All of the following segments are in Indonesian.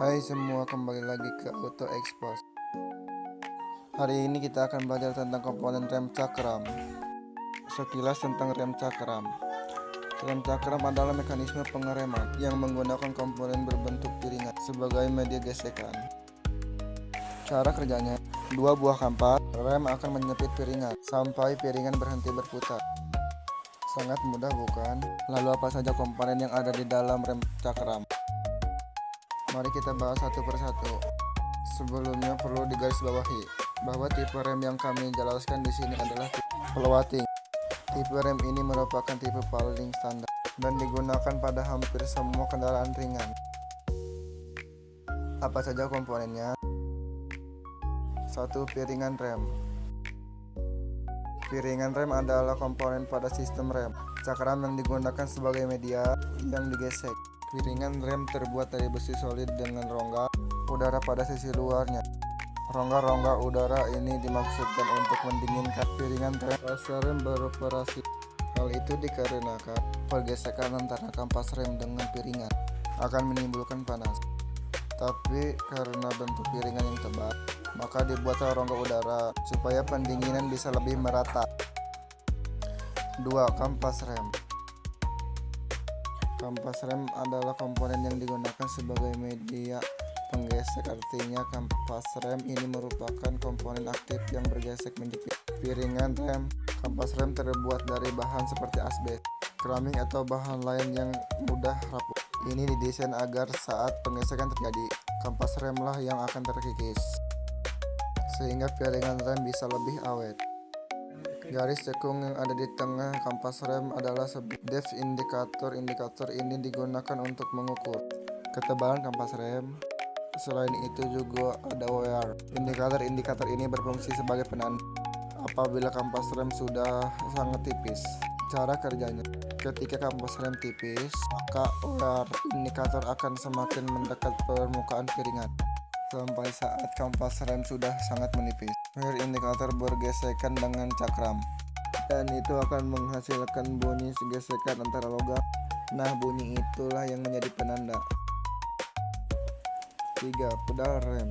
Hai semua, kembali lagi ke Auto Expose. Hari ini kita akan belajar tentang komponen rem cakram. Sekilas tentang rem cakram. Rem cakram adalah mekanisme pengereman yang menggunakan komponen berbentuk piringan sebagai media gesekan. Cara kerjanya, dua buah kampas rem akan menyepit piringan sampai piringan berhenti berputar. Sangat mudah bukan? Lalu apa saja komponen yang ada di dalam rem cakram? Mari kita bahas satu persatu. Sebelumnya perlu digarisbawahi bahwa tipe rem yang kami jelaskan di sini adalah tipe floating. Tipe rem ini merupakan tipe paling standar dan digunakan pada hampir semua kendaraan ringan. Apa saja komponennya? 1. Piringan rem. Piringan rem adalah komponen pada sistem rem cakram yang digunakan sebagai media yang digesek. Piringan rem terbuat dari besi solid dengan rongga udara pada sisi luarnya. Rongga-rongga udara ini dimaksudkan untuk mendinginkan piringan rem pas rem beroperasi. Hal itu dikarenakan pergesekan antara kampas rem dengan piringan akan menimbulkan panas. Tapi karena bentuk piringan yang tebal, maka dibuatlah rongga udara supaya pendinginan bisa lebih merata. 2. Kampas rem. Kampas rem adalah komponen yang digunakan sebagai media penggesek, artinya kampas rem ini merupakan komponen aktif yang bergesek menjepit piringan rem. Kampas rem terbuat dari bahan seperti asbes, keramik atau bahan lain yang mudah rapuh. Ini didesain agar saat penggesekan terjadi, kampas rem lah yang akan terkikis, sehingga piringan rem bisa lebih awet. Garis cekung yang ada di tengah kampas rem adalah sebuah depth indicator. Indikator ini digunakan untuk mengukur ketebalan kampas rem. Selain itu juga ada wear. Indikator ini berfungsi sebagai penanda apabila kampas rem sudah sangat tipis. Cara kerjanya, ketika kampas rem tipis, maka wear indikator akan semakin mendekat permukaan piringan sampai saat kampas rem sudah sangat menipis. Wear indikator bergesekan dengan cakram, dan itu akan menghasilkan bunyi gesekan antara logam. Nah, bunyi itulah yang menjadi penanda. 3. Pedal rem.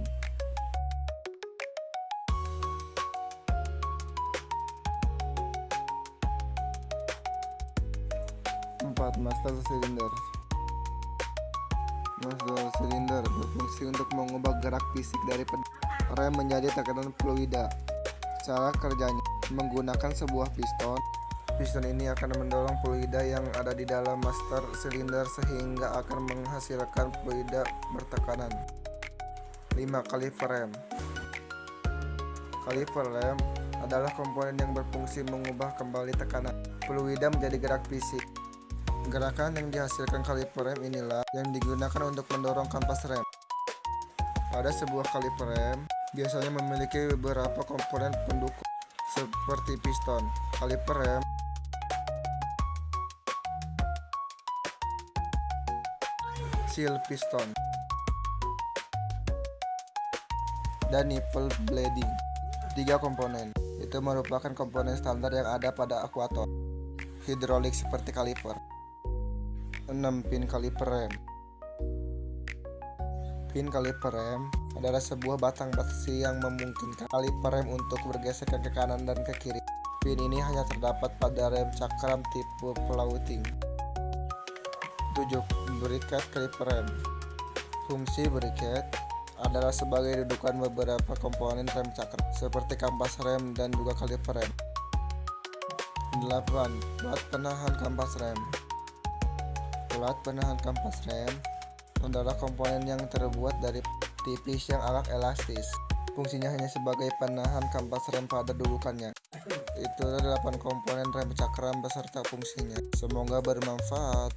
4. Master cylinder. Master cylinder berfungsi untuk mengubah gerak fisik dari rem menjadi tekanan fluida. Cara kerjanya, menggunakan sebuah piston. Piston ini akan mendorong fluida yang ada di dalam master silinder sehingga akan menghasilkan fluida bertekanan. 5. Kaliper rem. Kaliper rem adalah komponen yang berfungsi mengubah kembali tekanan fluida menjadi gerak fisik. Gerakan yang dihasilkan kaliper rem inilah yang digunakan untuk mendorong kampas rem. Pada sebuah kaliper rem biasanya memiliki beberapa komponen pendukung seperti piston, kaliper rem, seal piston, dan nipple bleeding. 3 komponen itu merupakan komponen standar yang ada pada akuator hidrolik seperti kaliper. 6. Pin kaliper rem. Pin kaliper rem adalah sebuah batang besi yang memungkinkan kaliper rem untuk bergeser ke kanan dan ke kiri. Pin ini hanya terdapat pada rem cakram tipe floating. 7. Bracket kaliper rem. Fungsi bracket adalah sebagai dudukan beberapa komponen rem cakram seperti kampas rem dan juga kaliper rem. 8. Plat penahan kampas rem. Plat penahan kampas rem adalah komponen yang terbuat dari tipis yang agak elastis. Fungsinya hanya sebagai penahan kampas rem pada dudukannya. Itulah 8 komponen rem cakram beserta fungsinya. Semoga bermanfaat.